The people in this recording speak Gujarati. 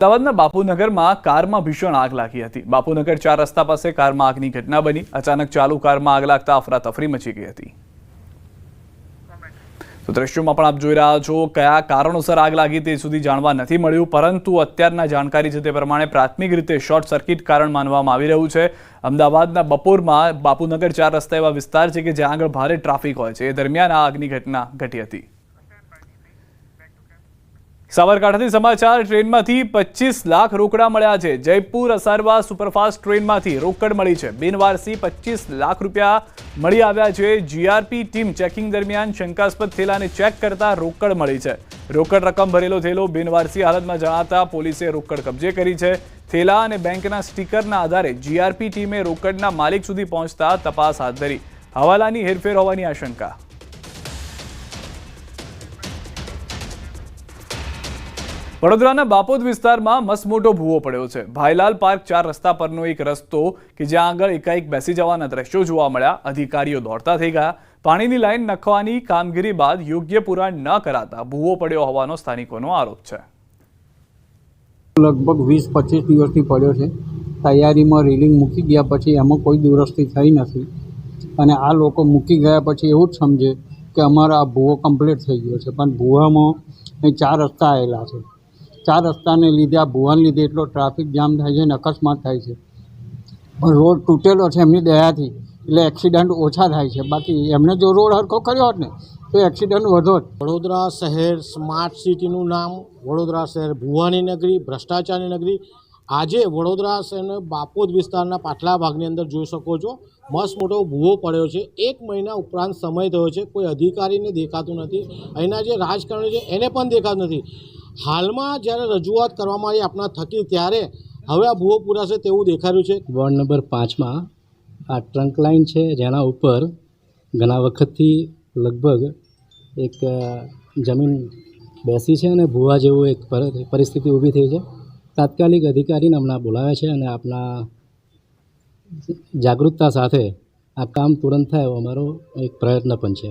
અમદાવાદના બાપુનગરમાં કારમાં ભીષણ આગ લાગી હતી। બાપુનગર 4 રસ્તા પાસે કારમાં આગની ઘટના બની। અચાનક ચાલુ કારમાં આગ લાગતા અફરાતફરી મચી ગઈ હતી। તો દ્રશ્યોમાં પણ આપ જોઈ રહ્યા છો કયા કારણોસર આગ લાગી તે સુધી જાણવા નથી મળ્યું, પરંતુ અત્યારના જાણકારી છે તે પ્રમાણે પ્રાથમિક રીતે શોર્ટ સર્કિટ કારણ માનવામાં આવી રહ્યું છે। અમદાવાદના બપોરમાં બાપુનગર 4 રસ્તા એવા વિસ્તાર છે કે જ્યાં આગળ ભારે ટ્રાફિક હોય છે, એ દરમિયાન આ આગની ઘટના ઘટી હતી। સાબરકાંઠાથી સમાચાર। ટ્રેનમાંથી 25 લાખ રોકડા મળ્યા છે। જયપુર અસારવા સુપરફાસ્ટ ટ્રેનમાંથી રોકડ મળી છે। બિનવારસી 25 લાખ રૂપિયા મળી આવ્યા છે। જીઆરપી ટીમ ચેકિંગ દરમિયાન શંકાસ્પદ થેલાને ચેક કરતા રોકડ મળી છે। રોકડ રકમ ભરેલો થેલો બિનવારસી હાલતમાં જણાતા પોલીસે રોકડ કબજે કરી છે। થેલા અને બેંકના સ્ટીકરના આધારે જીઆરપી ટીમે રોકડના માલિક સુધી પહોંચતા તપાસ હાથ ધરી। હવાલાની હેરફેર હોવાની આશંકા। વડોદરાના બાપોદ વિસ્તારમાં મસમોટો ભૂવો પડ્યો છે। ભાઈલાલ પાર્ક 4 રસ્તા પરનો એક રસ્તો કે જ્યાં આગળ એકાએક બેસી જવાના દ્રશ્યો જોવા મળ્યા। અધિકારીઓ દોડતા થઈ ગયા। પાણીની લાઈન નખવાની કામગીરી બાદ યોગ્ય પુરાણ ન કરાતા ભૂવો પડ્યો હોવાનો સ્થાનિકોનો આરોપ છે। લગભગ 20-25 દિવસથી પડ્યો છે। તૈયારીમાં રેલિંગ મૂકી ગયા પછી એમાં કોઈ દુરસ્તી થઈ નથી, અને આ લોકો મૂકી ગયા પછી એવું જ સમજે કે અમારા આ ભૂવો કમ્પ્લીટ થઈ ગયો છે, પણ ભૂવામાં અહીં 4 રસ્તા આવેલા છે। 4 રસ્તાને લીધે આ ભૂવાને લીધે એટલો ટ્રાફિક જામ થાય છે અને અકસ્માત થાય છે। પણ રોડ તૂટેલો છે એમની દયાથી, એટલે એક્સિડન્ટ ઓછા થાય છે। બાકી એમને જો રોડ હરખો કર્યો હોત ને તો એક્સિડન્ટ વધો જ। વડોદરા શહેર સ્માર્ટ સિટીનું નામ, વડોદરા શહેર ભૂવાની નગરી, ભ્રષ્ટાચારની નગરી। આજે વડોદરા શહેરના બાપોદ વિસ્તારના પાછલા ભાગની અંદર જોઈ શકો છો મસ્ત મોટો ભૂવો પડ્યો છે। 1 મહિના ઉપરાંત સમય થયો છે, કોઈ અધિકારીને દેખાતું નથી। અહીંના જે રાજકારણી છે એને પણ દેખાતું નથી। હાલમાં જ્યારે રજૂઆત કરવામાં આવી આપણા થકી, ત્યારે હવે આ ભૂવો પૂરાશે તેવું દેખાઈ રહ્યું છે। વોર્ડ નંબર 5માં આ ટ્રંક લાઇન છે, જેના ઉપર ઘણા વખતથી લગભગ એક જમીન બેસી છે અને ભૂવા જેવું એક પરિસ્થિતિ ઊભી થઈ છે। તાત્કાલિક અધિકારીને હમણાં બોલાવ્યા છે અને આપણા જાગૃતતા સાથે આ કામ તુરંત થાય એવો અમારો એક પ્રયત્ન પણ છે।